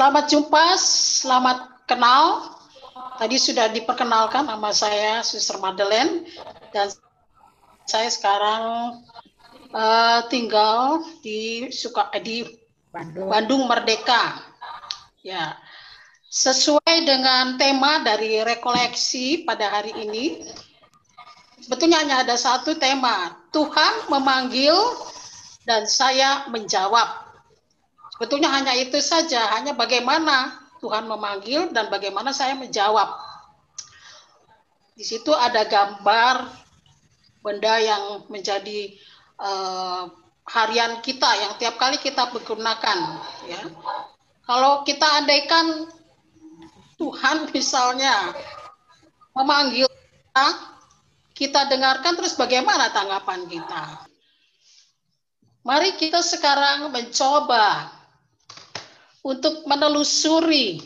Selamat jumpa, selamat kenal. Tadi sudah diperkenalkan nama saya Suster Madeleine dan saya sekarang tinggal di Bandung Merdeka. Ya, sesuai dengan tema dari rekoleksi pada hari ini, sebetulnya hanya ada satu tema, Tuhan memanggil dan saya menjawab. Sebetulnya hanya itu saja, hanya bagaimana Tuhan memanggil dan bagaimana saya menjawab. Di situ ada gambar benda yang menjadi harian kita yang tiap kali kita gunakan. Ya. Kalau kita andaikan Tuhan misalnya memanggil kita, kita dengarkan terus bagaimana tanggapan kita. Mari kita sekarang mencoba untuk menelusuri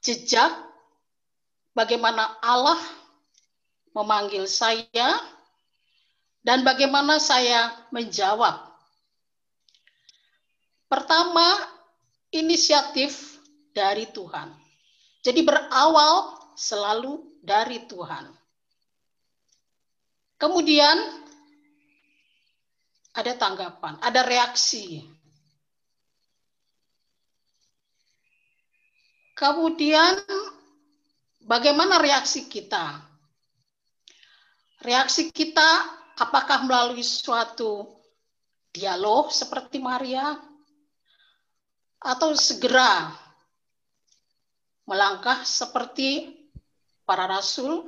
jejak bagaimana Allah memanggil saya dan bagaimana saya menjawab. Pertama, inisiatif dari Tuhan. Jadi berawal selalu dari Tuhan. Kemudian ada tanggapan, ada reaksi. Kemudian bagaimana reaksi kita? Reaksi kita apakah melalui suatu dialog seperti Maria atau segera melangkah seperti para rasul?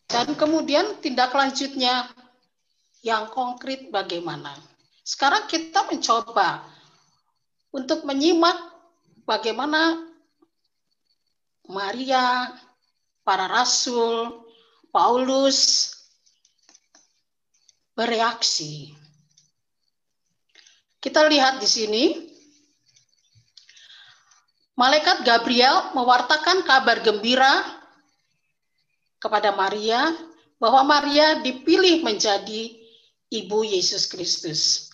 Dan kemudian tindak lanjutnya yang konkret bagaimana? Sekarang kita mencoba untuk menyimak bagaimana Maria, para rasul, Paulus bereaksi. Kita lihat di sini, malaikat Gabriel mewartakan kabar gembira kepada Maria bahwa Maria dipilih menjadi ibu Yesus Kristus.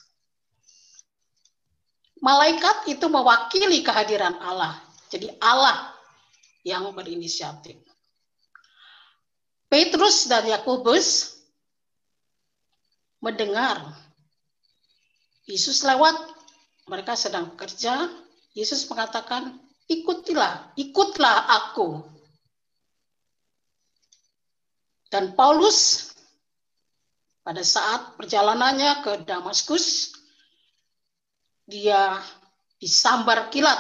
Malaikat itu mewakili kehadiran Allah. Jadi Allah yang berinisiatif. Petrus dan Yakobus mendengar Yesus lewat, mereka sedang bekerja. Yesus mengatakan, ikutlah aku. Dan Paulus pada saat perjalanannya ke Damaskus, dia disambar kilat.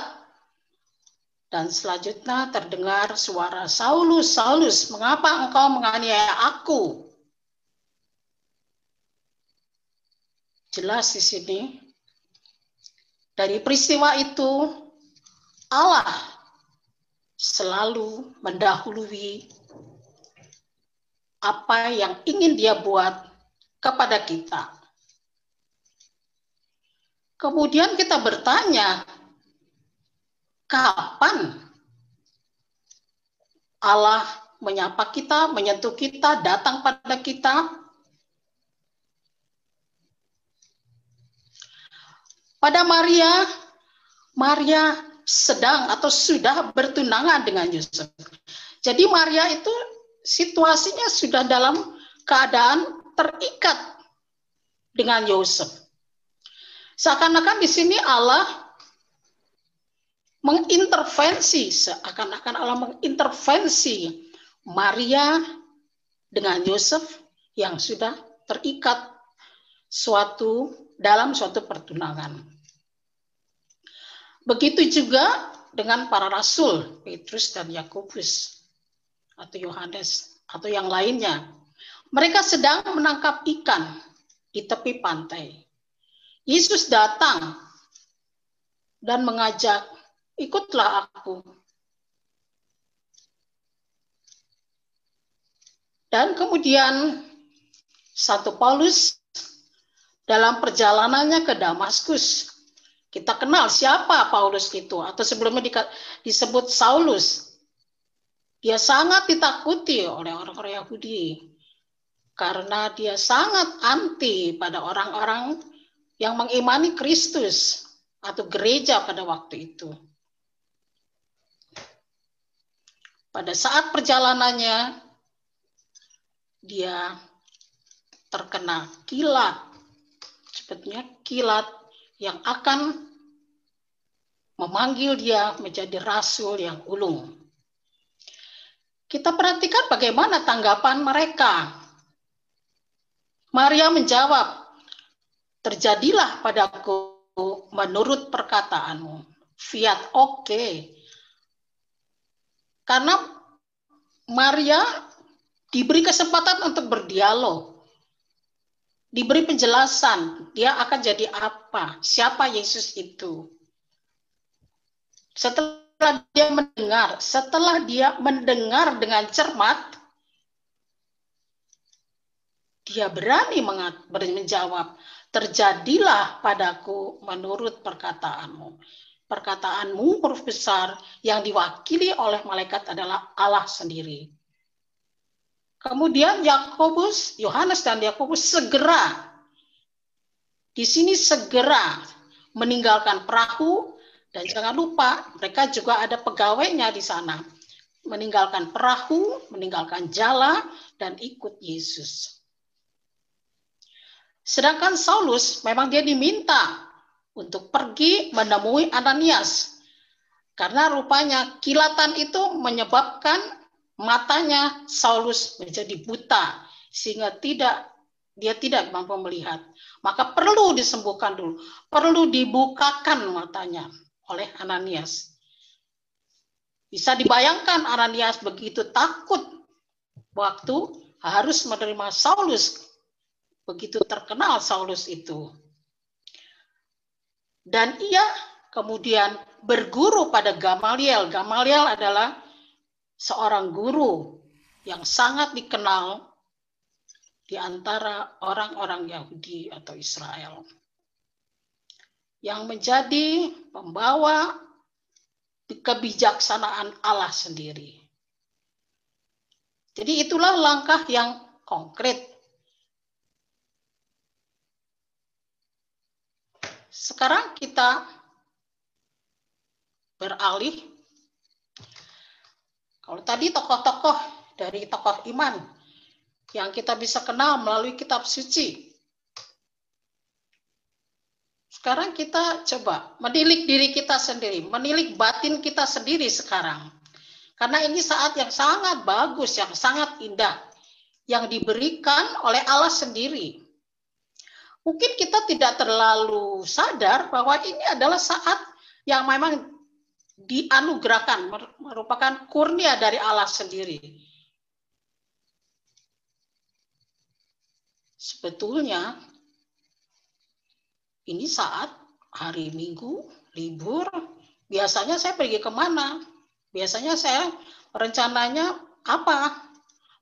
Dan selanjutnya terdengar suara, Saulus, Saulus, mengapa engkau menganiaya aku? Jelas di sini, dari peristiwa itu, Allah selalu mendahului apa yang ingin dia buat kepada kita. Kemudian kita bertanya, kapan Allah menyapa kita, menyentuh kita, datang pada kita? Pada Maria sedang atau sudah bertunangan dengan Yusuf. Jadi Maria itu situasinya sudah dalam keadaan terikat dengan Yusuf. Seakan-akan di sini Allah mengintervensi, seakan-akan Allah mengintervensi Maria dengan Yusuf yang sudah terikat dalam suatu pertunangan. Begitu juga dengan para rasul, Petrus dan Yakobus, atau Yohanes, atau yang lainnya. Mereka sedang menangkap ikan di tepi pantai. Yesus datang dan mengajak, ikutlah aku. Dan kemudian Santo Paulus dalam perjalanannya ke Damaskus, kita kenal siapa Paulus itu, atau sebelumnya disebut Saulus. Dia sangat ditakuti oleh orang-orang Yahudi karena dia sangat anti pada orang-orang yang mengimani Kristus, atau gereja pada waktu itu. Pada saat perjalanannya, dia terkena kilat, sebetulnya kilat yang akan memanggil dia menjadi rasul yang ulung. Kita perhatikan bagaimana tanggapan mereka. Maria menjawab, terjadilah padaku menurut perkataanmu. Fiat oke. Karena Maria diberi kesempatan untuk berdialog. Diberi penjelasan, dia akan jadi apa, siapa Yesus itu. Setelah dia mendengar dengan cermat, dia berani menjawab, terjadilah padaku menurut perkataanmu. Perkataanmu, huruf besar, yang diwakili oleh malaikat adalah Allah sendiri. Kemudian Yohanes dan Yakobus segera, di sini segera meninggalkan perahu, dan jangan lupa mereka juga ada pegawainya di sana. Meninggalkan perahu, meninggalkan jala, dan ikut Yesus. Sedangkan Saulus memang dia diminta untuk pergi menemui Ananias. Karena rupanya kilatan itu menyebabkan matanya Saulus menjadi buta. Sehingga dia tidak mampu melihat. Maka perlu disembuhkan dulu. Perlu dibukakan matanya oleh Ananias. Bisa dibayangkan Ananias begitu takut waktu harus menerima Saulus. Begitu terkenal Saulus itu. Dan ia kemudian berguru pada Gamaliel. Gamaliel adalah seorang guru yang sangat dikenal di antara orang-orang Yahudi atau Israel. Yang menjadi pembawa kebijaksanaan Allah sendiri. Jadi itulah langkah yang konkret. Sekarang kita beralih. Kalau tadi tokoh-tokoh dari tokoh iman yang kita bisa kenal melalui kitab suci. Sekarang kita coba menilik diri kita sendiri, menilik batin kita sendiri sekarang. Karena ini saat yang sangat bagus, yang sangat indah, yang diberikan oleh Allah sendiri. Mungkin kita tidak terlalu sadar bahwa ini adalah saat yang memang dianugerahkan, merupakan kurnia dari Allah sendiri. Sebetulnya ini saat hari Minggu, libur, biasanya saya pergi kemana? Biasanya saya rencananya apa?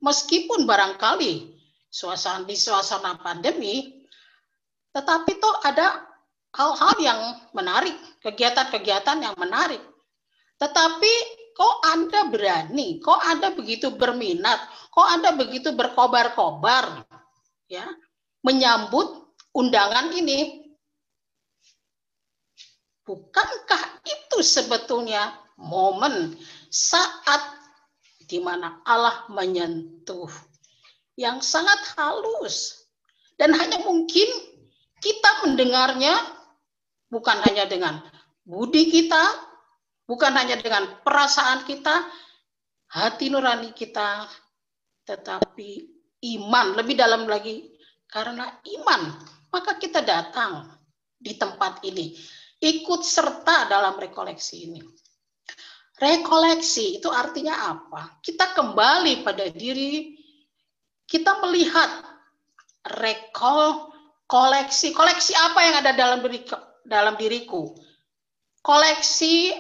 Meskipun barangkali di suasana pandemi, tetapi toh ada hal-hal yang menarik, kegiatan-kegiatan yang menarik. Tetapi kok Anda berani, kok Anda begitu berminat, kok Anda begitu berkobar-kobar ya, menyambut undangan ini? Bukankah itu sebetulnya momen saat di mana Allah menyentuh yang sangat halus, dan hanya mungkin kita mendengarnya bukan hanya dengan budi kita, bukan hanya dengan perasaan kita, hati nurani kita, tetapi iman, lebih dalam lagi, karena iman, maka kita datang di tempat ini, ikut serta dalam rekoleksi ini. Rekoleksi itu artinya apa? Kita kembali pada diri, kita melihat koleksi apa yang ada dalam diriku? Koleksi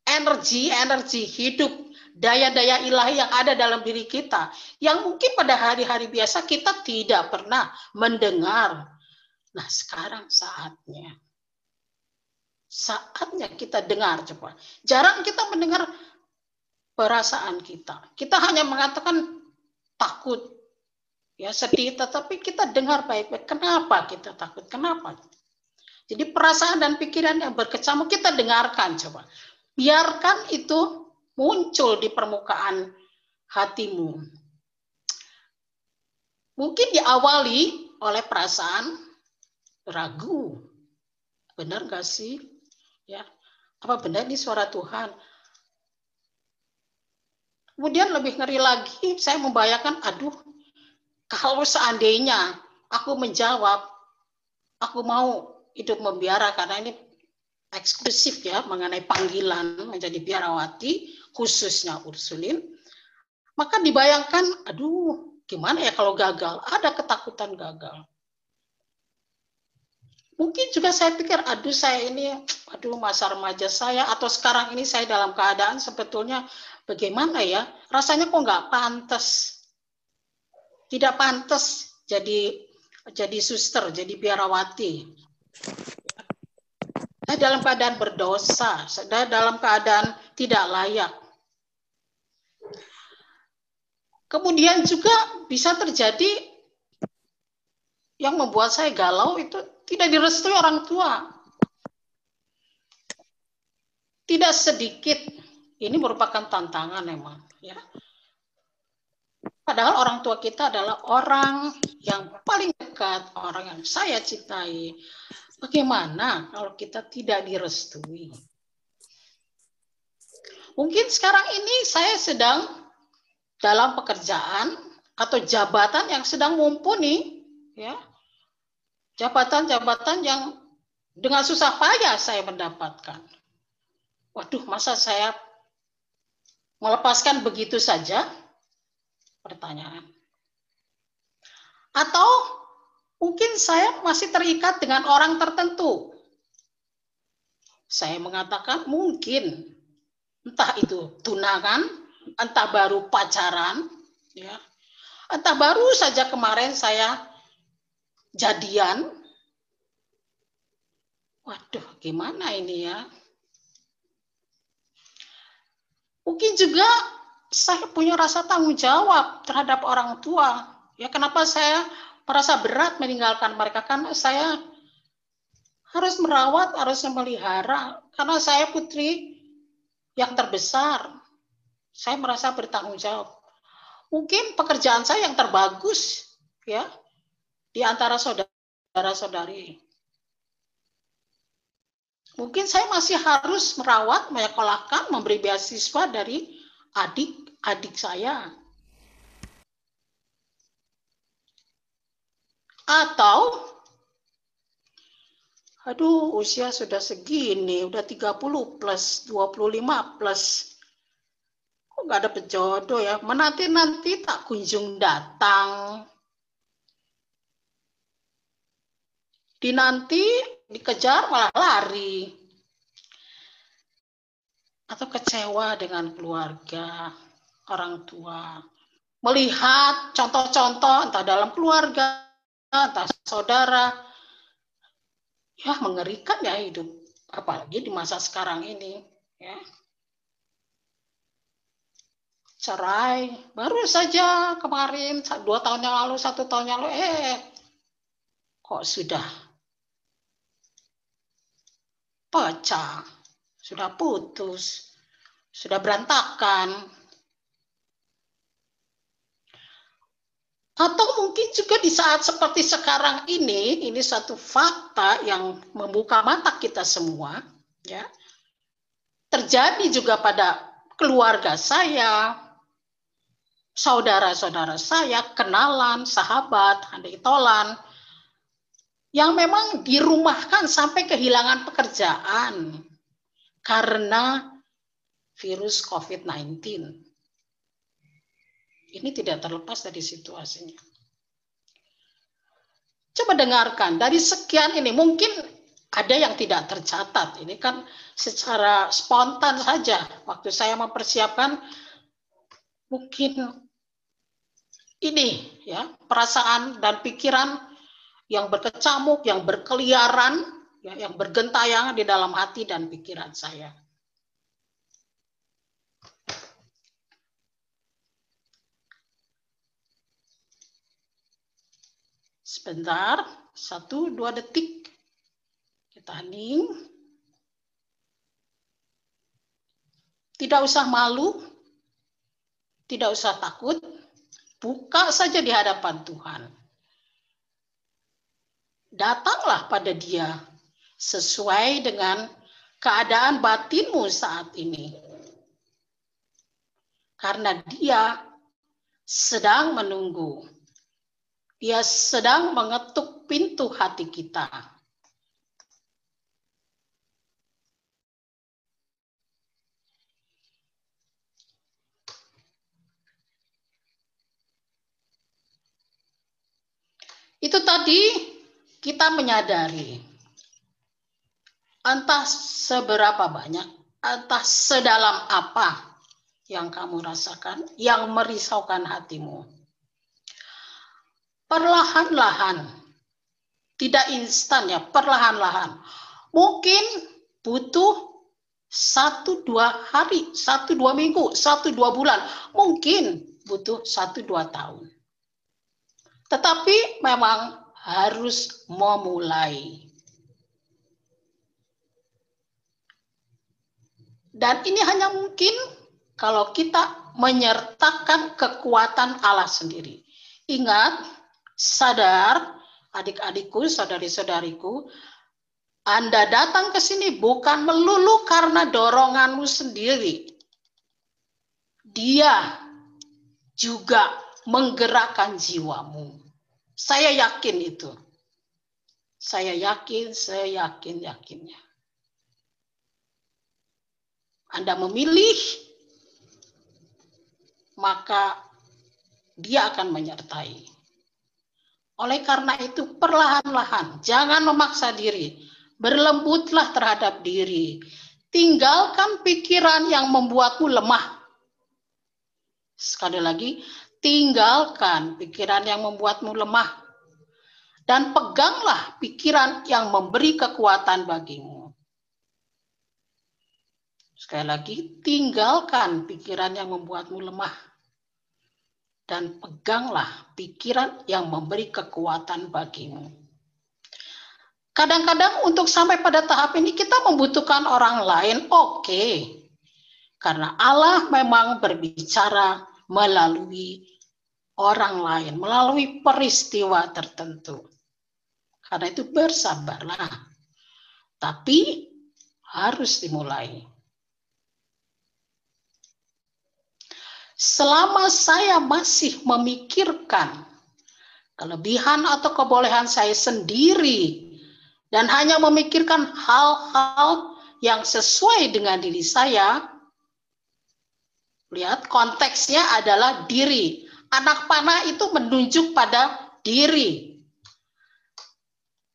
energi hidup, daya-daya ilahi yang ada dalam diri kita, yang mungkin pada hari-hari biasa kita tidak pernah mendengar. Nah, sekarang saatnya kita dengar, coba. Jarang kita mendengar perasaan kita. Kita hanya mengatakan takut, ya sedih, tetapi kita dengar baik-baik. Kenapa kita takut? Kenapa? Jadi perasaan dan pikiran yang berkecamuk kita dengarkan coba. Biarkan itu muncul di permukaan hatimu. Mungkin diawali oleh perasaan ragu. Benar gak sih? Ya, apa benar ini suara Tuhan? Kemudian lebih ngeri lagi, saya membayangkan, aduh, kalau seandainya aku menjawab, aku mau hidup membiara karena ini eksklusif ya mengenai panggilan menjadi biarawati, khususnya Ursulin, maka dibayangkan, aduh, gimana ya kalau gagal? Ada ketakutan gagal. Mungkin juga saya pikir, aduh saya ini, aduh masa remaja saya, atau sekarang ini saya dalam keadaan sebetulnya bagaimana ya, rasanya kok nggak pantas. Tidak pantas jadi suster, jadi biarawati. Saya dalam keadaan berdosa, saya dalam keadaan tidak layak. Kemudian juga bisa terjadi yang membuat saya galau itu tidak direstui orang tua. Tidak sedikit, ini merupakan tantangan memang. Ya. Padahal orang tua kita adalah orang yang paling dekat, orang yang saya cintai. Bagaimana kalau kita tidak direstui? Mungkin sekarang ini saya sedang dalam pekerjaan atau jabatan yang sedang mumpuni, ya. Jabatan-jabatan yang dengan susah payah saya mendapatkan. Waduh, masa saya melepaskan begitu saja? Pertanyaan. Atau mungkin saya masih terikat dengan orang tertentu. Saya mengatakan mungkin, entah itu tunangan, entah baru pacaran, ya, entah baru saja kemarin saya jadian. Waduh, gimana ini ya? Mungkin juga saya punya rasa tanggung jawab terhadap orang tua. Ya, kenapa saya merasa berat meninggalkan mereka? Karena saya harus merawat, harus memelihara. Karena saya putri yang terbesar. Saya merasa bertanggung jawab. Mungkin pekerjaan saya yang terbagus, ya, di antara saudara-saudari. Mungkin saya masih harus merawat, menyekolahkan, memberi beasiswa dari adik-adik saya. Atau, aduh usia sudah segini, udah 30 plus, 25 plus. Kok nggak ada jodoh ya? Menanti-nanti tak kunjung datang. Dinanti, dikejar malah lari. Atau kecewa dengan keluarga, orang tua. Melihat contoh-contoh entah dalam keluarga, entah saudara. Ya mengerikan ya hidup. Apalagi di masa sekarang ini. Ya. Cerai, baru saja kemarin 2 tahun yang lalu, 1 tahun yang lalu, kok sudah pecah, sudah putus, sudah berantakan. Atau mungkin juga di saat seperti sekarang ini satu fakta yang membuka mata kita semua, ya. Terjadi juga pada keluarga saya, saudara-saudara saya, kenalan, sahabat, handai tolan, yang memang dirumahkan sampai kehilangan pekerjaan karena virus COVID-19. Ini tidak terlepas dari situasinya. Coba dengarkan, dari sekian ini mungkin ada yang tidak tercatat. Ini kan secara spontan saja. Waktu saya mempersiapkan, mungkin ini ya perasaan dan pikiran yang berkecamuk, yang berkeliaran, ya, yang bergentayangan di dalam hati dan pikiran saya. Sebentar, 1-2 detik. Kita hening. Tidak usah malu, tidak usah takut. Buka saja di hadapan Tuhan. Datanglah pada Dia sesuai dengan keadaan batinmu saat ini. Karena Dia sedang menunggu. Dia sedang mengetuk pintu hati kita. Itu tadi kita menyadari, entah seberapa banyak, entah sedalam apa yang kamu rasakan, yang merisaukan hatimu. Perlahan-lahan, tidak instan ya, perlahan-lahan. Mungkin butuh 1-2 hari, 1-2 minggu, 1-2 bulan. Mungkin butuh 1-2 tahun. Tetapi memang harus memulai. Dan ini hanya mungkin kalau kita menyertakan kekuatan Allah sendiri. Ingat, sadar, adik-adikku, saudari-saudariku, Anda datang ke sini bukan melulu karena doronganmu sendiri. Dia juga menggerakkan jiwamu. Saya yakin itu. Saya yakinnya. Anda memilih, maka Dia akan menyertai. Oleh karena itu, perlahan-lahan, jangan memaksa diri. Berlembutlah terhadap diri. Tinggalkan pikiran yang membuatmu lemah. Sekali lagi, tinggalkan pikiran yang membuatmu lemah. Dan peganglah pikiran yang memberi kekuatan bagimu. Sekali lagi, tinggalkan pikiran yang membuatmu lemah. Dan peganglah pikiran yang memberi kekuatan bagimu. Kadang-kadang untuk sampai pada tahap ini kita membutuhkan orang lain, oke. Karena Allah memang berbicara melalui orang lain, melalui peristiwa tertentu. Karena itu bersabarlah. Tapi harus dimulai. Selama saya masih memikirkan kelebihan atau kebolehan saya sendiri dan hanya memikirkan hal-hal yang sesuai dengan diri saya, lihat konteksnya adalah diri. Anak panah itu menunjuk pada diri.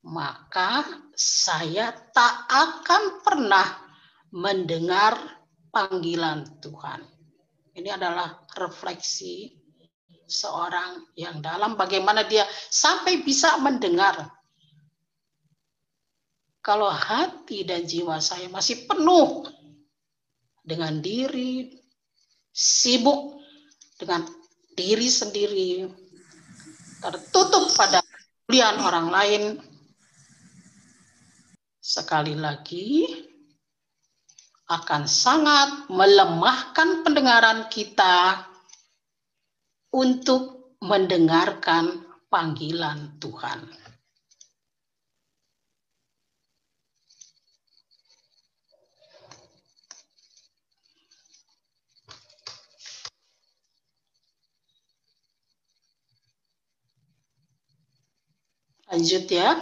Maka saya tak akan pernah mendengar panggilan Tuhan. Ini adalah refleksi seorang yang dalam bagaimana dia sampai bisa mendengar. Kalau hati dan jiwa saya masih penuh dengan diri, sibuk dengan diri sendiri, tertutup pada kemuliaan orang lain, sekali lagi akan sangat melemahkan pendengaran kita untuk mendengarkan panggilan Tuhan. Lanjut ya.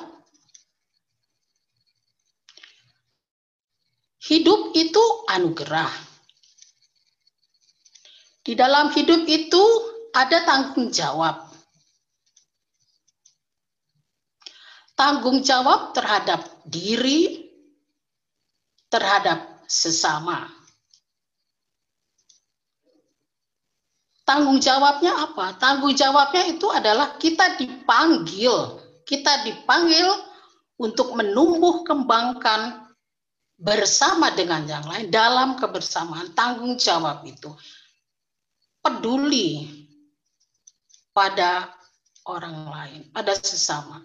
Hidup itu anugerah. Di dalam hidup itu ada tanggung jawab. Tanggung jawab terhadap diri, terhadap sesama. Tanggung jawabnya apa? Tanggung jawabnya itu adalah kita dipanggil untuk menumbuh kembangkan bersama dengan yang lain dalam kebersamaan. Tanggung jawab itu peduli pada orang lain, pada sesama.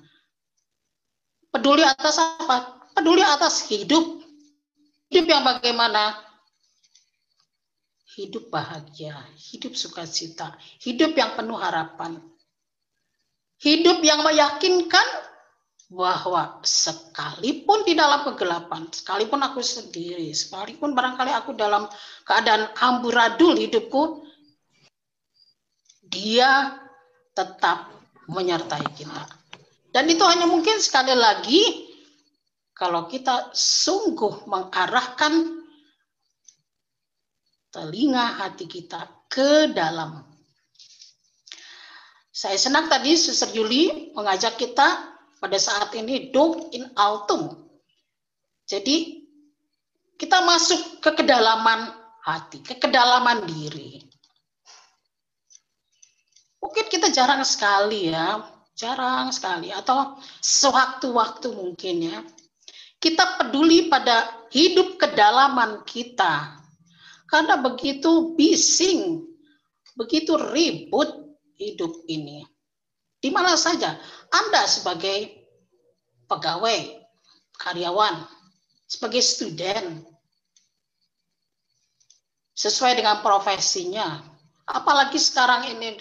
Peduli atas apa? peduli atas hidup. Hidup yang bagaimana? Hidup bahagia, hidup sukacita, hidup yang penuh harapan. Hidup yang meyakinkan bahwa sekalipun di dalam kegelapan, sekalipun aku sendiri, sekalipun barangkali aku dalam keadaan amburadul hidupku, Dia tetap menyertai kita. Dan itu hanya mungkin sekali lagi kalau kita sungguh mengarahkan telinga hati kita ke dalam. Saya senang tadi Suster Yuli mengajak kita pada saat ini Dum in Altum. Jadi kita masuk ke kedalaman hati, ke kedalaman diri. Mungkin kita jarang sekali ya, jarang sekali atau sewaktu-waktu mungkin ya. Kita peduli pada hidup kedalaman kita. Karena begitu bising, begitu ribut hidup ini. Di mana saja Anda sebagai pegawai, karyawan, sebagai student, sesuai dengan profesinya. Apalagi sekarang ini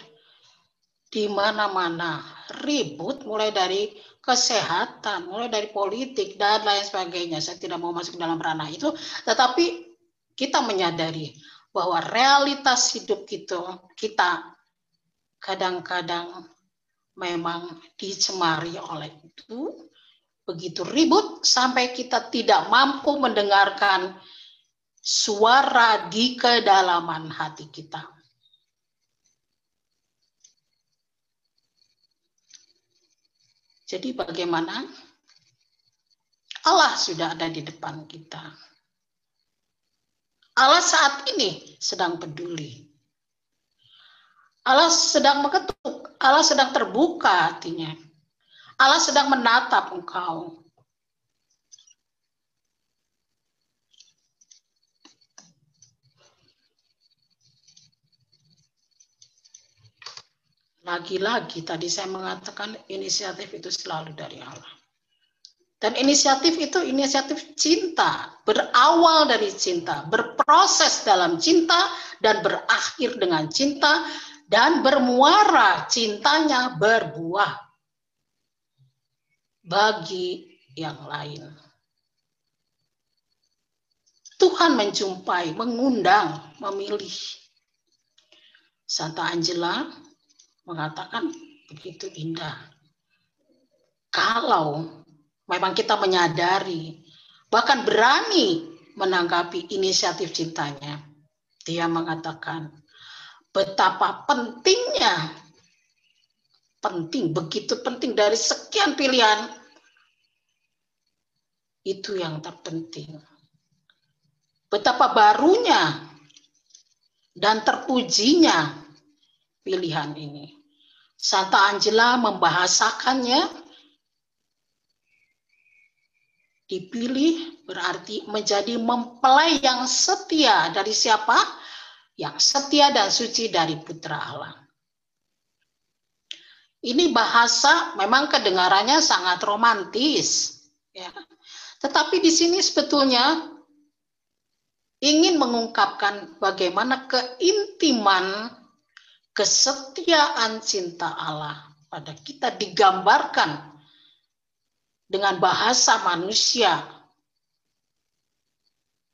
di mana-mana ribut, mulai dari kesehatan, mulai dari politik dan lain sebagainya. Saya tidak mau masuk dalam ranah itu, tetapi kita menyadari bahwa realitas hidup kita kadang-kadang memang dicemari oleh itu, begitu ribut sampai kita tidak mampu mendengarkan suara di kedalaman hati kita. Jadi bagaimana? Allah sudah ada di depan kita. Allah saat ini sedang peduli. Allah sedang mengetuk, Allah sedang terbuka hatinya. Allah sedang menatap engkau. Lagi-lagi tadi saya mengatakan inisiatif itu selalu dari Allah. Dan inisiatif itu inisiatif cinta, berawal dari cinta, berproses dalam cinta, dan berakhir dengan cinta, dan bermuara cintanya berbuah bagi yang lain. Tuhan menjumpai, mengundang, memilih. Santa Angela mengatakan begitu indah. Kalau memang kita menyadari, bahkan berani menanggapi inisiatif cintanya, dia mengatakan betapa pentingnya, begitu penting dari sekian pilihan, itu yang terpenting. Betapa barunya dan terpujinya pilihan ini. Santa Angela membahasakannya, dipilih berarti menjadi mempelai yang setia dari siapa? Yang setia dan suci dari Putra Allah. Ini bahasa memang kedengarannya sangat romantis, ya. Tetapi di sini sebetulnya ingin mengungkapkan bagaimana keintiman, kesetiaan cinta Allah pada kita digambarkan dengan bahasa manusia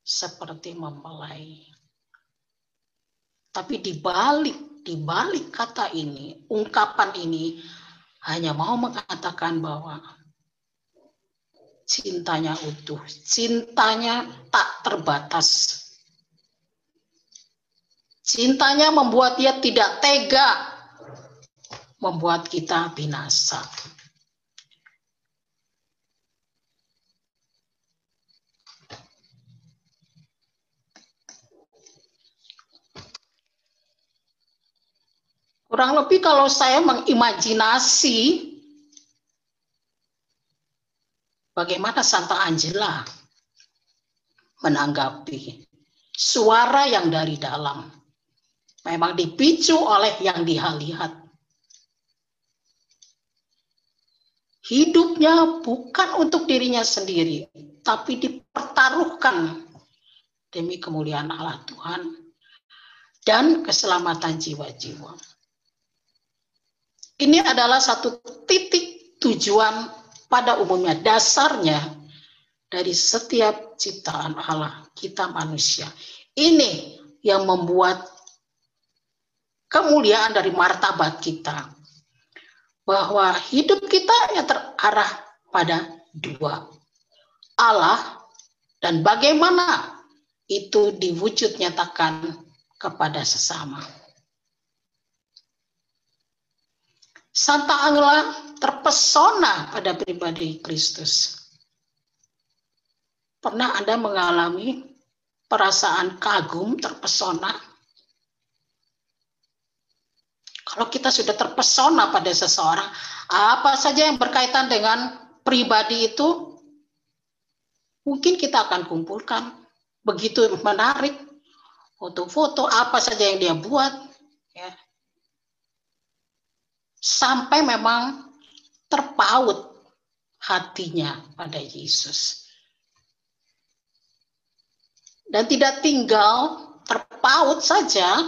seperti mempelai. Tapi di balik kata ini, ungkapan ini hanya mau mengatakan bahwa cintanya utuh, cintanya tak terbatas. Cintanya membuat dia tidak tega membuat kita binasa. Kurang lebih kalau saya mengimajinasi bagaimana Santa Angela menanggapi suara yang dari dalam, memang dipicu oleh yang dia lihat. hidupnya bukan untuk dirinya sendiri, tapi dipertaruhkan demi kemuliaan Allah Tuhan dan keselamatan jiwa-jiwa. Ini adalah satu titik tujuan pada umumnya, dasarnya dari setiap ciptaan Allah, kita manusia. Ini yang membuat kemuliaan dari martabat kita, bahwa hidup kita yang terarah pada dua, Allah dan bagaimana itu diwujud nyatakan kepada sesama. Santa Angela terpesona pada pribadi Kristus. Pernah Anda mengalami perasaan kagum, terpesona? Kalau kita sudah terpesona pada seseorang, apa saja yang berkaitan dengan pribadi itu, mungkin kita akan kumpulkan. Begitu menarik, foto-foto apa saja yang dia buat, ya. Sampai memang terpaut hatinya pada Yesus. Dan tidak tinggal terpaut saja,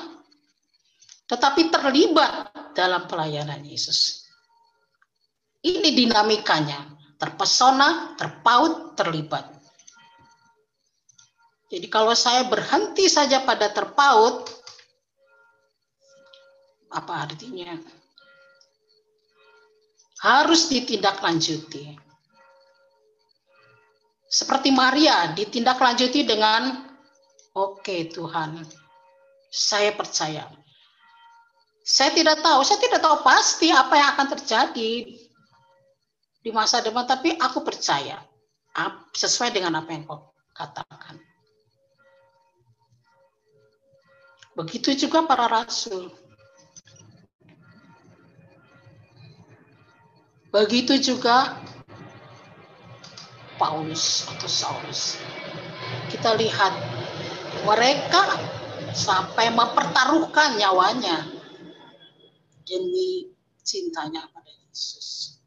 tetapi terlibat dalam pelayanan Yesus. Ini dinamikanya, terpesona, terpaut, terlibat. Jadi kalau saya berhenti saja pada terpaut, apa artinya? Harus ditindaklanjuti. Seperti Maria, ditindaklanjuti dengan, oke Tuhan, saya percaya. Saya tidak tahu pasti apa yang akan terjadi di masa depan, tapi aku percaya sesuai dengan apa yang kau katakan. Begitu juga para rasul. Begitu juga Paulus atau Saulus. Kita lihat mereka sampai mempertaruhkan nyawanya demi cintanya pada Yesus.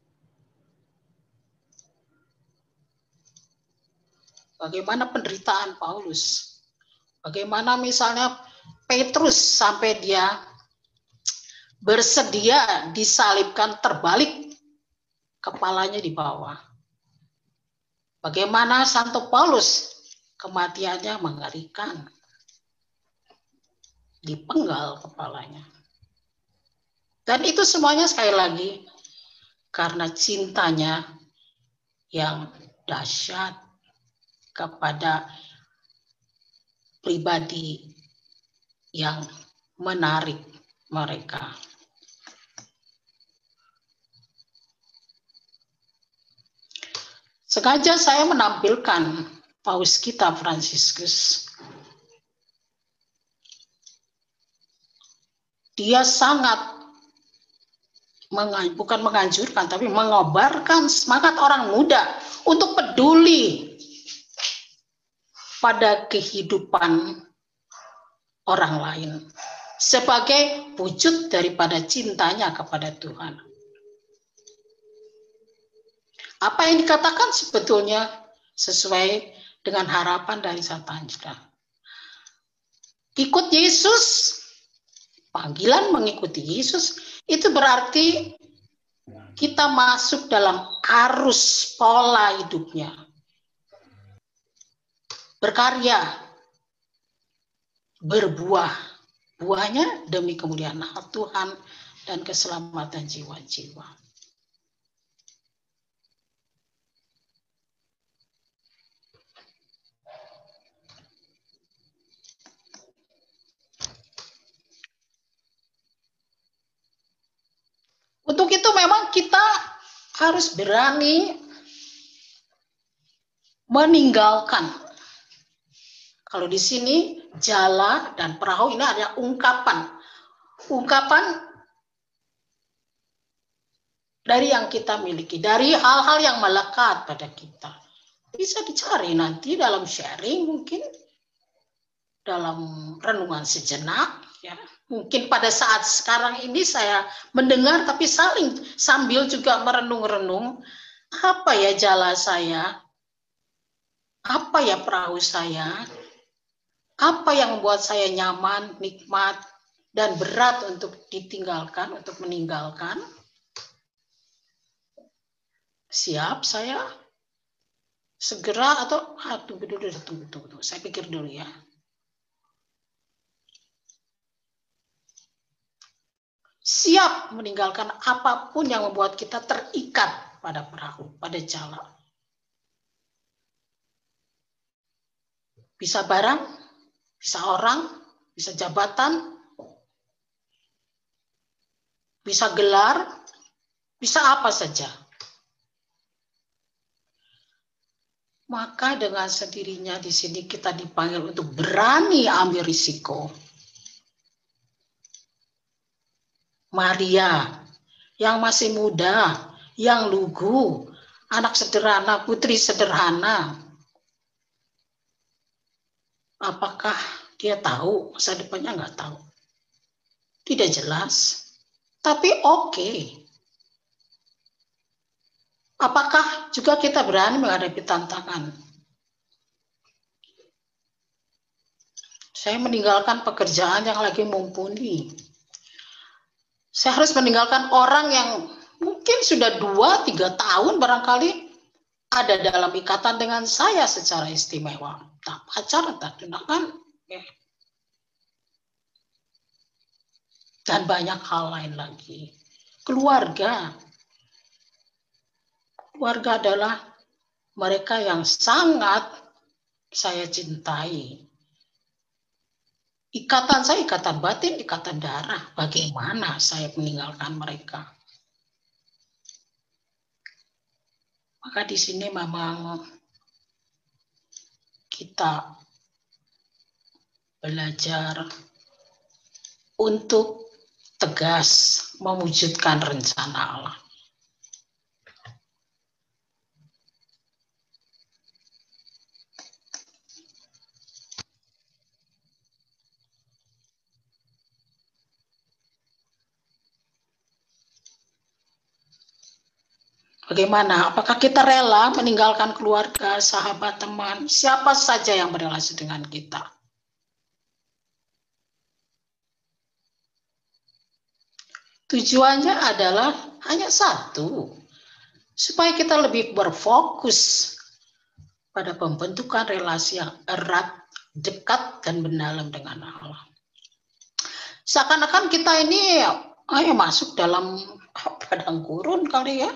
Bagaimana penderitaan Paulus? Bagaimana misalnya Petrus sampai dia bersedia disalibkan terbalik, kepalanya di bawah. Bagaimana Santo Paulus, kematiannya mengerikan, dipenggal kepalanya. Dan itu semuanya sekali lagi karena cintanya yang dahsyat kepada pribadi yang menarik mereka. Sengaja saya menampilkan Paus kita Fransiskus. Dia sangat bukan menganjurkan, tapi mengobarkan semangat orang muda untuk peduli pada kehidupan orang lain sebagai wujud daripada cintanya kepada Tuhan. Apa yang dikatakan sebetulnya sesuai dengan harapan dari Santa Angela. Ikut Yesus, panggilan mengikuti Yesus, itu berarti kita masuk dalam arus pola hidupnya. Berkarya, berbuah, buahnya demi kemuliaan Tuhan dan keselamatan jiwa-jiwa. Untuk itu memang kita harus berani meninggalkan. Kalau di sini jala dan perahu ini ada ungkapan dari yang kita miliki, dari hal-hal yang melekat pada kita. Bisa dicari nanti dalam sharing, mungkin dalam renungan sejenak, ya. Mungkin pada saat sekarang ini saya mendengar, tapi sambil juga merenung-renung, Apa ya jala saya? Apa ya perahu saya? Apa yang membuat saya nyaman, nikmat, dan berat untuk ditinggalkan, untuk meninggalkan? Siap saya segera atau tunggu. Saya pikir dulu ya. Siap meninggalkan apapun yang membuat kita terikat pada perahu, pada jala. Bisa barang, bisa orang, bisa jabatan, bisa gelar, bisa apa saja. Maka dengan sendirinya di sini kita dipanggil untuk berani ambil risiko. Maria yang masih muda, yang lugu, anak sederhana, putri sederhana. Apakah dia tahu masa depannya? Nggak tahu. Tidak jelas. Tapi oke. Apakah juga kita berani menghadapi tantangan? Saya meninggalkan pekerjaan yang lagi mumpuni. Saya harus meninggalkan orang yang mungkin sudah 2-3 tahun barangkali ada dalam ikatan dengan saya secara istimewa. Tak pacaran, tak tunangan. Dan banyak hal lain lagi. Keluarga. Keluarga adalah mereka yang sangat saya cintai. Ikatan saya, ikatan batin, ikatan darah. Bagaimana saya meninggalkan mereka? Maka di sini memang kita belajar untuk tegas mewujudkan rencana Allah. Bagaimana? Apakah kita rela meninggalkan keluarga, sahabat, teman, siapa saja yang berrelasi dengan kita? Tujuannya adalah hanya satu, supaya kita lebih berfokus pada pembentukan relasi yang erat, dekat, dan mendalam dengan Allah. Seakan-akan kita ini masuk dalam padang gurun kali ya,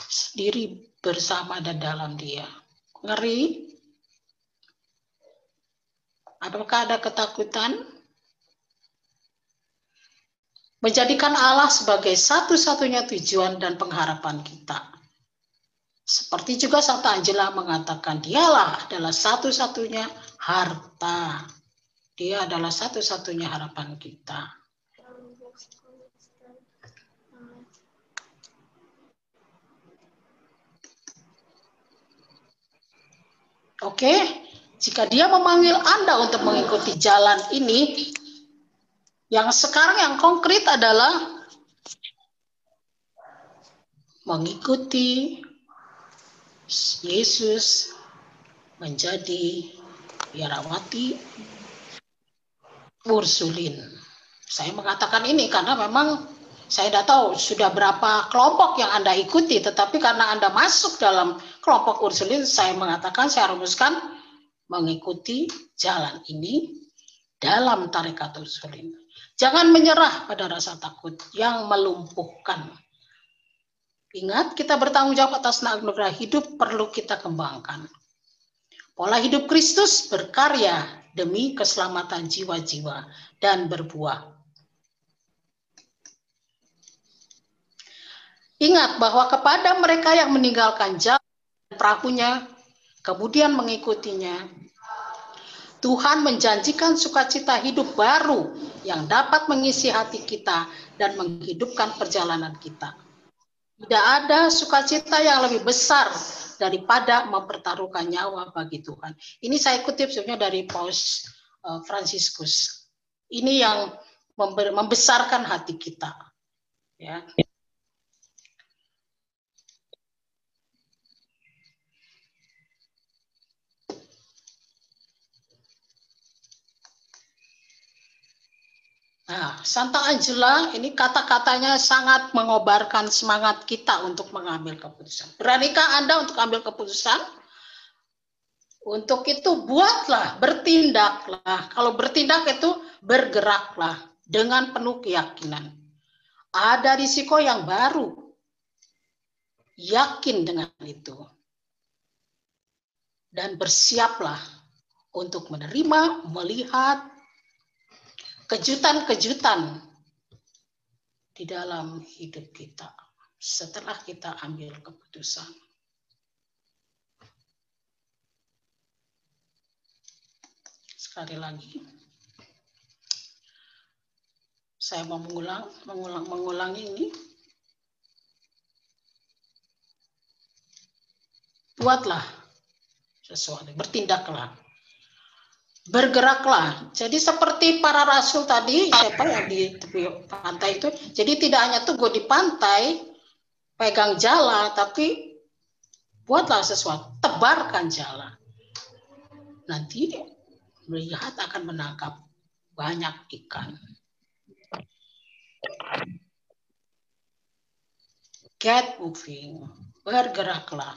sendiri bersama dan dalam Dia. Ngeri? Apakah ada ketakutan? Menjadikan Allah sebagai satu-satunya tujuan dan pengharapan kita. Seperti juga Santa Angela mengatakan, dialah adalah satu-satunya harta. Dia adalah satu-satunya harapan kita. Oke, jika Dia memanggil Anda untuk mengikuti jalan ini, yang sekarang yang konkret adalah mengikuti Yesus menjadi biarawati Ursulin. Saya mengatakan ini karena memang saya tidak tahu sudah berapa kelompok yang Anda ikuti, tetapi karena Anda masuk dalam kelompok Ursulin, saya mengatakan, saya rumuskan mengikuti jalan ini dalam tarekat Ursulin. Jangan menyerah pada rasa takut yang melumpuhkan. Ingat, kita bertanggung jawab atas anugerah hidup perlu kita kembangkan. Pola hidup Kristus berkarya demi keselamatan jiwa-jiwa dan berbuah. Ingat bahwa kepada mereka yang meninggalkan jalan perahunya, kemudian mengikutinya, Tuhan menjanjikan sukacita hidup baru yang dapat mengisi hati kita dan menghidupkan perjalanan kita. Tidak ada sukacita yang lebih besar daripada mempertaruhkan nyawa bagi Tuhan. Ini saya kutip sebenarnya dari Paus Fransiskus. Ini yang membesarkan hati kita. Ya. Nah, Santa Angela ini kata-katanya sangat mengobarkan semangat kita untuk mengambil keputusan. Beranikah Anda untuk ambil keputusan? Untuk itu buatlah, bertindaklah. Kalau bertindak itu bergeraklah dengan penuh keyakinan. Ada risiko yang baru. Yakin dengan itu. Dan bersiaplah untuk menerima, melihat kejutan-kejutan di dalam hidup kita setelah kita ambil keputusan. Sekali lagi, saya mau mengulang ini. Buatlah sesuatu, bertindaklah, bergeraklah. Jadi seperti para rasul tadi, siapa yang di tepi pantai itu, jadi tidak hanya tunggu di pantai, pegang jala, tapi buatlah sesuatu, tebarkan jala. Nanti melihat akan menangkap banyak ikan. Get moving, bergeraklah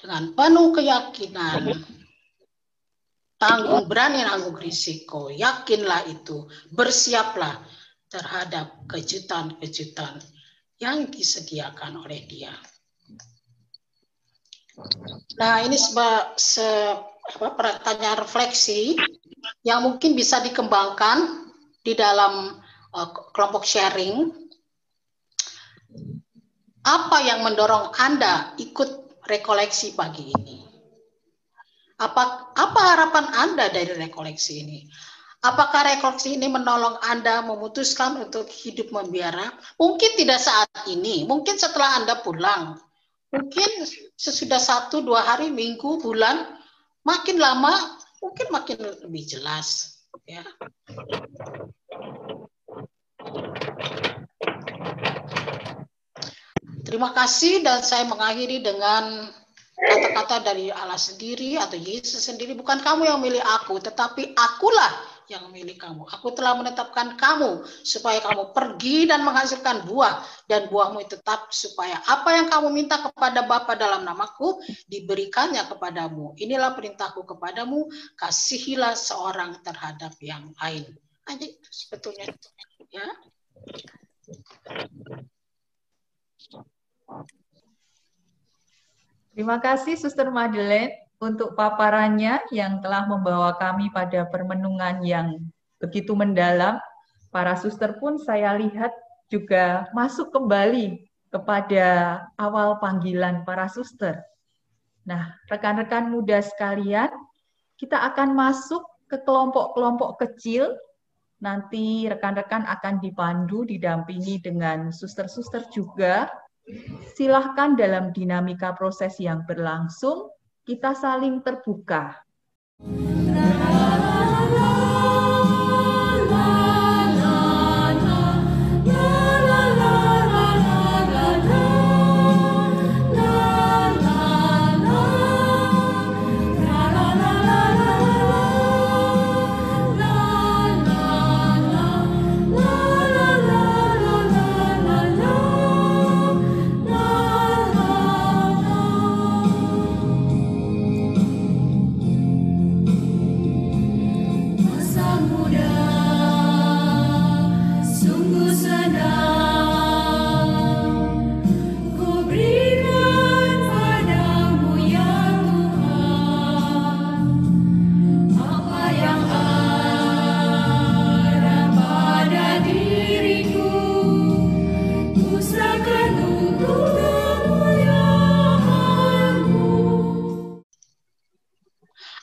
dengan penuh keyakinan, berani nanggung risiko, yakinlah itu, bersiaplah terhadap kejutan-kejutan yang disediakan oleh Dia. Nah, ini pertanyaan refleksi yang mungkin bisa dikembangkan di dalam kelompok sharing. Apa yang mendorong Anda ikut rekoleksi pagi ini? Apa harapan Anda dari rekoleksi ini? Apakah rekoleksi ini menolong Anda memutuskan untuk hidup membiara? Mungkin tidak saat ini, mungkin setelah Anda pulang. Mungkin sesudah 1-2 hari, minggu, bulan, makin lama, mungkin makin lebih jelas. Ya. Terima kasih, dan saya mengakhiri dengan kata-kata dari Allah sendiri atau Yesus sendiri. Bukan kamu yang memilih aku, tetapi akulah yang memilih kamu. Aku telah menetapkan kamu supaya kamu pergi dan menghasilkan buah, dan buahmu itu tetap, supaya apa yang kamu minta kepada Bapa dalam namaku diberikannya kepadamu. Inilah perintahku kepadamu, kasihilah seorang terhadap yang lain. Aja sebetulnya, ya. Terima kasih Suster Madeleine untuk paparannya yang telah membawa kami pada permenungan yang begitu mendalam. Para suster pun saya lihat juga masuk kembali kepada awal panggilan para suster. Nah, rekan-rekan muda sekalian, kita akan masuk ke kelompok-kelompok kecil. Nanti rekan-rekan akan dipandu, didampingi dengan suster-suster juga. Silahkan dalam dinamika proses yang berlangsung, kita saling terbuka.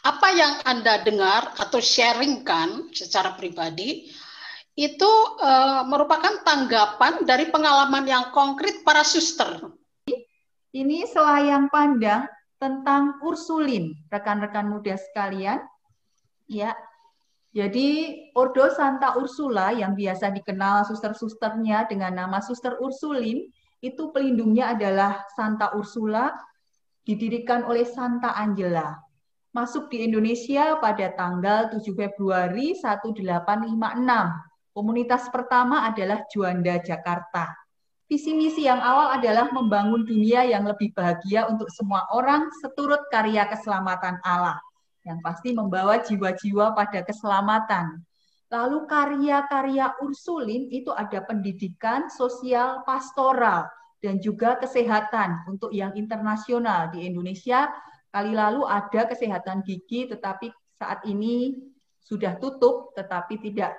Apa yang Anda dengar atau sharingkan secara pribadi itu merupakan tanggapan dari pengalaman yang konkret para suster. Ini selayang pandang tentang Ursulin, rekan-rekan muda sekalian. Ya, Jadi Ordo Santa Ursula yang biasa dikenal suster-susternya dengan nama Suster Ursulin, itu pelindungnya adalah Santa Ursula, didirikan oleh Santa Angela. Masuk di Indonesia pada tanggal 7 Februari 1856. Komunitas pertama adalah Juanda, Jakarta. Visi misi yang awal adalah membangun dunia yang lebih bahagia untuk semua orang seturut karya keselamatan Allah, yang pasti membawa jiwa-jiwa pada keselamatan. Lalu karya-karya Ursulin itu ada pendidikan, sosial, pastoral, dan juga kesehatan untuk yang internasional. Di Indonesia kali lalu ada kesehatan gigi, tetapi saat ini sudah tutup, tetapi tidak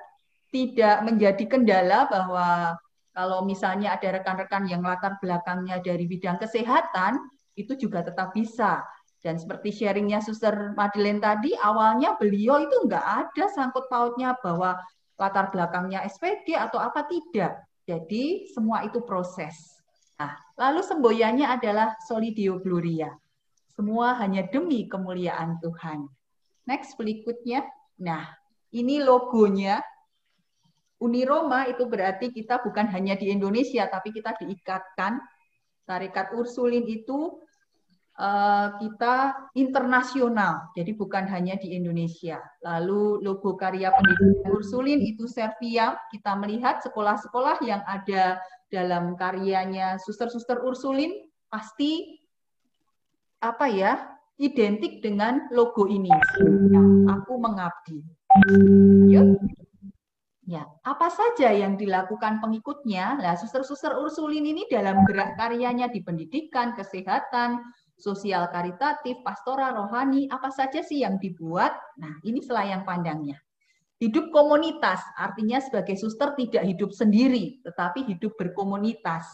menjadi kendala bahwa kalau misalnya ada rekan-rekan yang latar belakangnya dari bidang kesehatan, itu juga tetap bisa. Dan seperti sharingnya Suster Madeleine tadi, awalnya beliau itu nggak ada sangkut pautnya bahwa latar belakangnya SPD atau apa, tidak. Jadi semua itu proses. Nah, lalu semboyannya adalah Solideo Gloria. Semua hanya demi kemuliaan Tuhan. Next, berikutnya. Nah, ini logonya. Uni Roma itu berarti kita bukan hanya di Indonesia, tapi kita diikatkan. Tarekat Ursulin itu kita internasional, jadi bukan hanya di Indonesia. Lalu logo karya pendidikan Ursulin itu Serviam. Kita melihat sekolah-sekolah yang ada dalam karyanya suster-suster Ursulin pasti apa ya, identik dengan logo ini. Aku mengabdi. Yuk. Ya, apa saja yang dilakukan pengikutnya? Nah, suster-suster Ursulin ini dalam gerak karyanya di pendidikan, kesehatan, sosial karitatif, pastoral, rohani, apa saja sih yang dibuat? Nah, ini selayang pandangnya. Hidup komunitas, artinya sebagai suster tidak hidup sendiri, tetapi hidup berkomunitas.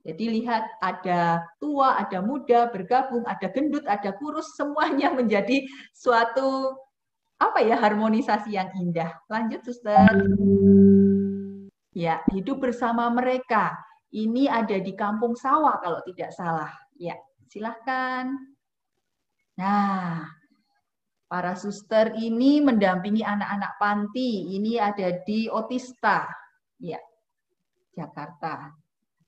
Jadi lihat, ada tua, ada muda, bergabung, ada gendut, ada kurus, semuanya menjadi suatu apa ya, harmonisasi yang indah. Lanjut, Suster. Ya, hidup bersama mereka. Ini ada di Kampung Sawah kalau tidak salah. Ya, silahkan. Nah, para suster ini mendampingi anak-anak panti. Ini ada di Otista. Ya, Jakarta.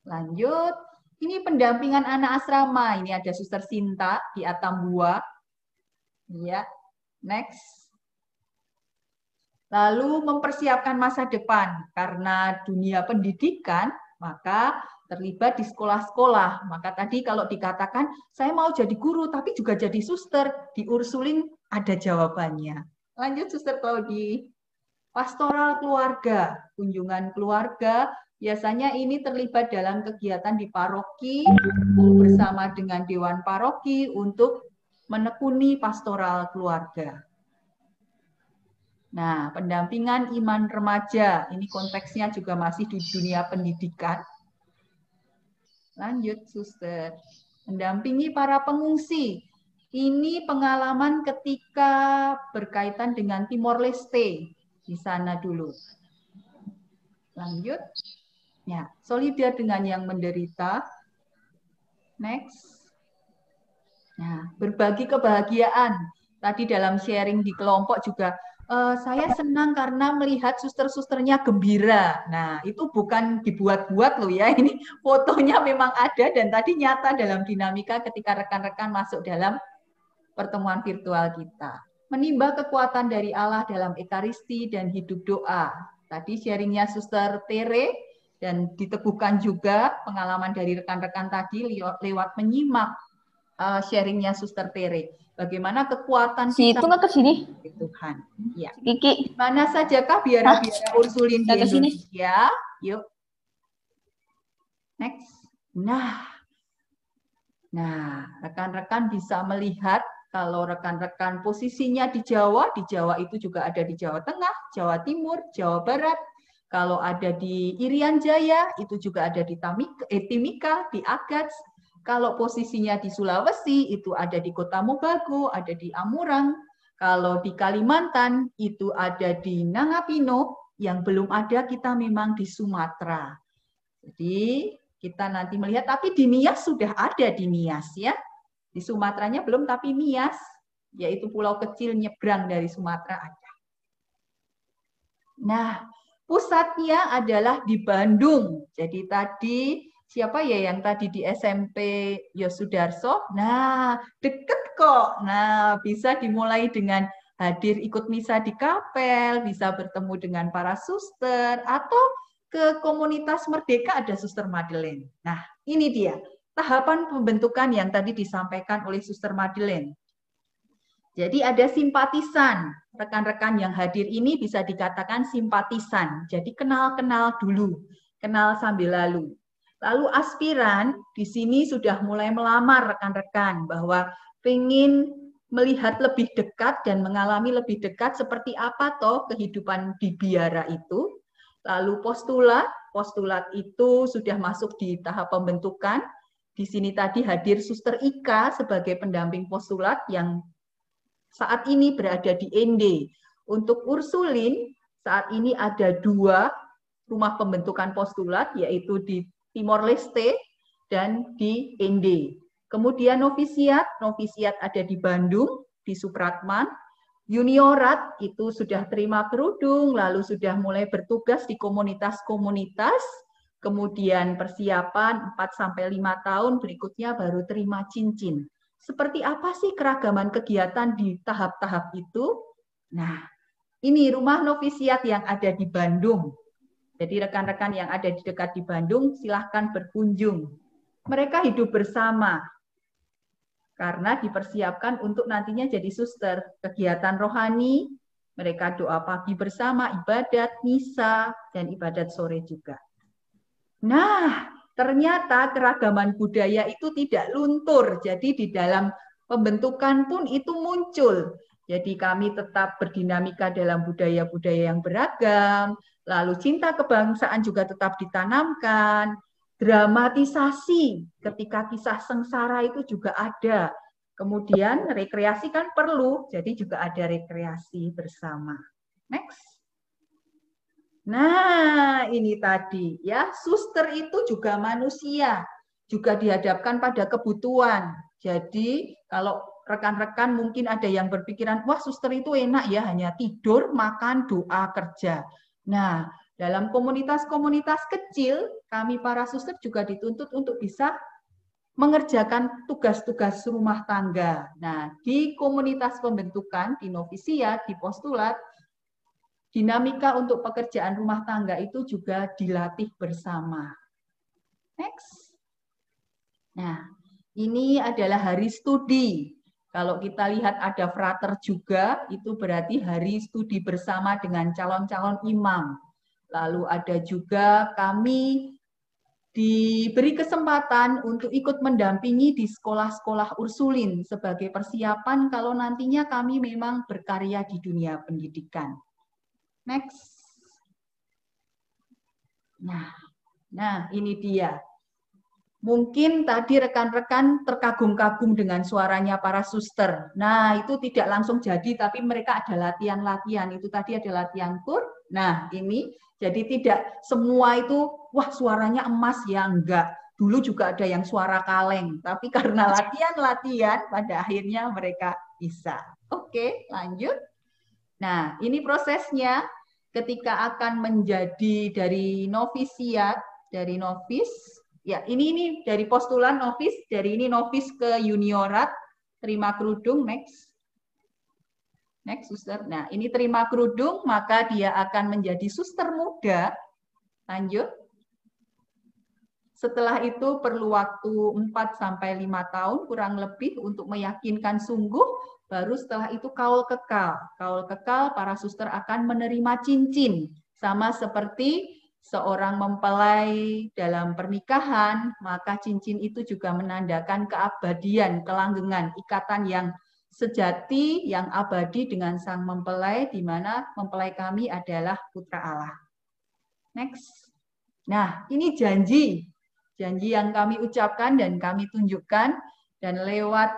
Lanjut. Ini pendampingan anak asrama. Ini ada Suster Sinta di Atambua. Ya, next. Lalu mempersiapkan masa depan, karena dunia pendidikan, maka terlibat di sekolah-sekolah. Maka tadi kalau dikatakan, saya mau jadi guru, tapi juga jadi suster, di Ursulin ada jawabannya. Lanjut, Suster Claudi. Pastoral keluarga, kunjungan keluarga, biasanya ini terlibat dalam kegiatan di paroki, bersama dengan Dewan Paroki untuk menekuni pastoral keluarga. Nah, pendampingan iman remaja, ini konteksnya juga masih di dunia pendidikan. Lanjut, Suster. Mendampingi para pengungsi. Ini pengalaman ketika berkaitan dengan Timor Leste. Di sana dulu. Lanjut. Ya, solidar dengan yang menderita. Next. Nah, berbagi kebahagiaan. Tadi dalam sharing di kelompok juga, saya senang karena melihat suster-susternya gembira. Nah, itu bukan dibuat-buat loh ya. Ini fotonya memang ada dan tadi nyata dalam dinamika ketika rekan-rekan masuk dalam pertemuan virtual kita. Menimba kekuatan dari Allah dalam ekaristi dan hidup doa. Tadi sharingnya Suster Tere dan diteguhkan juga pengalaman dari rekan-rekan tadi lewat menyimak sharingnya Suster Tere. Bagaimana kekuatan kita itu nggak ke sini Tuhan. Ya. Kiki. Mana sajakah biara-biara Ursulin di Indonesia? Yuk. Next. Nah, rekan-rekan bisa melihat kalau rekan-rekan posisinya di Jawa itu juga ada di Jawa Tengah, Jawa Timur, Jawa Barat. Kalau ada di Irian Jaya, itu juga ada di Timika, di Agats. Kalau posisinya di Sulawesi, itu ada di Kota Mobagu, ada di Amurang. Kalau di Kalimantan, itu ada di Nangapino. Yang belum ada, kita memang di Sumatera. Jadi, kita nanti melihat, tapi di Nias sudah ada di Nias ya. Di Sumateranya belum, tapi Nias, yaitu pulau kecil nyebrang dari Sumatera ada. Nah, pusatnya adalah di Bandung. Jadi tadi siapa ya yang tadi di SMP Yosudarso? Nah, deket kok. Nah, bisa dimulai dengan hadir ikut misa di kapel, bisa bertemu dengan para suster, atau ke komunitas Merdeka ada Suster Madeleine. Nah, ini dia tahapan pembentukan yang tadi disampaikan oleh Suster Madeleine. Jadi ada simpatisan. Rekan-rekan yang hadir ini bisa dikatakan simpatisan. Jadi kenal-kenal dulu, kenal sambil lalu. Lalu aspiran di sini sudah mulai melamar rekan-rekan bahwa ingin melihat lebih dekat dan mengalami lebih dekat seperti apa toh kehidupan di biara itu. Lalu postulat, postulat itu sudah masuk di tahap pembentukan. Di sini tadi hadir Suster Ika sebagai pendamping postulat yang saat ini berada di ND. Untuk Ursulin, saat ini ada 2 rumah pembentukan postulat, yaitu di Timor Leste dan di ND. Kemudian novisiat, novisiat ada di Bandung, di Supratman. Juniorat itu sudah terima kerudung, lalu sudah mulai bertugas di komunitas-komunitas, kemudian persiapan 4-5 tahun, berikutnya baru terima cincin. Seperti apa sih keragaman kegiatan di tahap-tahap itu? Nah, ini rumah novisiat yang ada di Bandung. Jadi rekan-rekan yang ada di dekat di Bandung, silahkan berkunjung. Mereka hidup bersama, karena dipersiapkan untuk nantinya jadi suster. Kegiatan rohani, mereka doa pagi bersama, ibadat, misa, dan ibadat sore juga. Nah, ternyata keragaman budaya itu tidak luntur. Jadi di dalam pembentukan pun itu muncul. Jadi kami tetap berdinamika dalam budaya-budaya yang beragam, lalu cinta kebangsaan juga tetap ditanamkan, dramatisasi ketika kisah sengsara itu juga ada. Kemudian rekreasi kan perlu, jadi juga ada rekreasi bersama. Next. Nah, ini tadi ya, suster itu juga manusia, juga dihadapkan pada kebutuhan. Jadi, kalau rekan-rekan mungkin ada yang berpikiran, wah suster itu enak ya, hanya tidur, makan, doa, kerja. Nah, dalam komunitas-komunitas kecil, kami para suster juga dituntut untuk bisa mengerjakan tugas-tugas rumah tangga. Nah, di komunitas pembentukan, di novisiat, di postulat, dinamika untuk pekerjaan rumah tangga itu juga dilatih bersama. Next. Nah, ini adalah hari studi. Kalau kita lihat ada frater juga, itu berarti hari studi bersama dengan calon-calon imam. Lalu ada juga kami diberi kesempatan untuk ikut mendampingi di sekolah-sekolah Ursulin sebagai persiapan kalau nantinya kami memang berkarya di dunia pendidikan. Next. Nah, ini dia. Mungkin tadi rekan-rekan terkagum-kagum dengan suaranya para suster. Nah, itu tidak langsung jadi, tapi mereka ada latihan-latihan. Itu tadi ada latihan kur. Nah, ini jadi tidak semua itu, wah suaranya emas ya, enggak. Dulu juga ada yang suara kaleng, tapi karena latihan-latihan, pada akhirnya mereka bisa. Oke, lanjut. Nah, ini prosesnya ketika akan menjadi dari novisiat, dari novis, ya ini dari postulan novis, dari ini novis ke juniorat, terima kerudung, next. Next, suster. Nah, ini terima kerudung, maka dia akan menjadi suster muda. Lanjut. Setelah itu perlu waktu 4-5 tahun kurang lebih untuk meyakinkan sungguh, baru setelah itu kaul kekal. Kaul kekal para suster akan menerima cincin. Sama seperti seorang mempelai dalam pernikahan, maka cincin itu juga menandakan keabadian, kelanggengan, ikatan yang sejati, yang abadi dengan sang mempelai, di mana mempelai kami adalah putra Allah. Next. Nah, ini janji yang kami ucapkan dan kami tunjukkan, dan lewat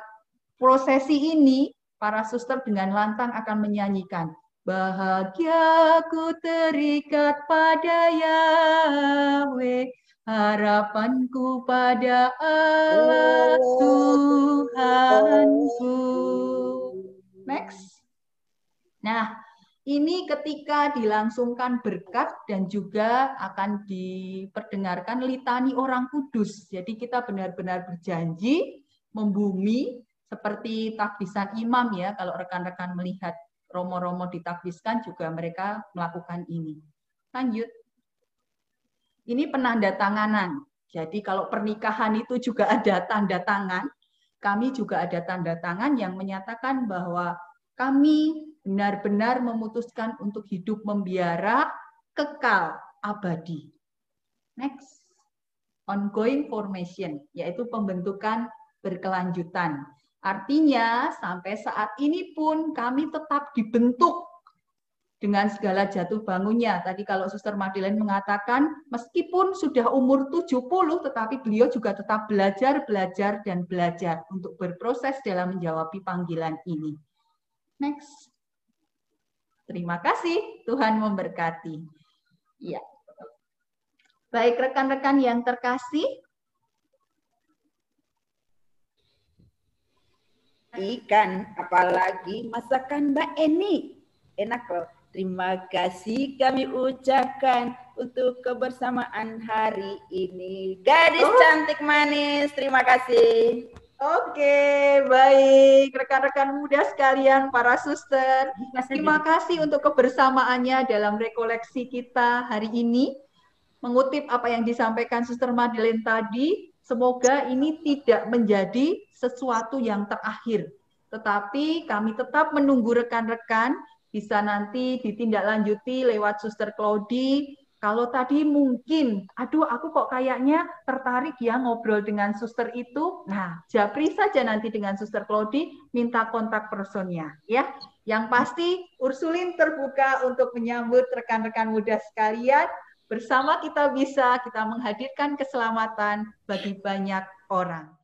prosesi ini para suster dengan lantang akan menyanyikan, bahagiaku terikat pada Yahweh, harapanku pada Allah Tuhanku. Next. Nah, Ini ketika dilangsungkan berkat dan juga akan diperdengarkan litani orang kudus. Jadi kita benar-benar berjanji membumi seperti takbisan imam ya. Kalau rekan-rekan melihat romo-romo ditakbiskan juga mereka melakukan ini. Lanjut. Ini penandatanganan. Jadi kalau pernikahan itu juga ada tanda tangan. Kami juga ada tanda tangan yang menyatakan bahwa kami benar-benar memutuskan untuk hidup membiara kekal abadi. Next. Ongoing formation, yaitu pembentukan berkelanjutan. Artinya sampai saat ini pun kami tetap dibentuk dengan segala jatuh bangunnya. Tadi kalau Suster Madeleine mengatakan, meskipun sudah umur 70, tetapi beliau juga tetap belajar, dan belajar untuk berproses dalam menjawab panggilan ini. Next. Terima kasih, Tuhan memberkati. Ya. Baik, rekan-rekan yang terkasih. Ikan, apalagi masakan Mbak Eni. Enak loh. Terima kasih kami ucapkan untuk kebersamaan hari ini. Gadis cantik manis, terima kasih. Oke, baik. Rekan-rekan muda sekalian, para suster. Terima kasih untuk kebersamaannya dalam rekoleksi kita hari ini. Mengutip apa yang disampaikan Suster Madeleine tadi, semoga ini tidak menjadi sesuatu yang terakhir. Tetapi kami tetap menunggu rekan-rekan, bisa nanti ditindaklanjuti lewat Suster Claudie. Kalau tadi mungkin, aduh aku kok kayaknya tertarik ya ngobrol dengan suster itu, nah japri saja nanti dengan Suster Claudie, minta kontak personnya ya. Yang pasti Ursulin terbuka untuk menyambut rekan-rekan muda sekalian. Bersama kita bisa kita menghadirkan keselamatan bagi banyak orang.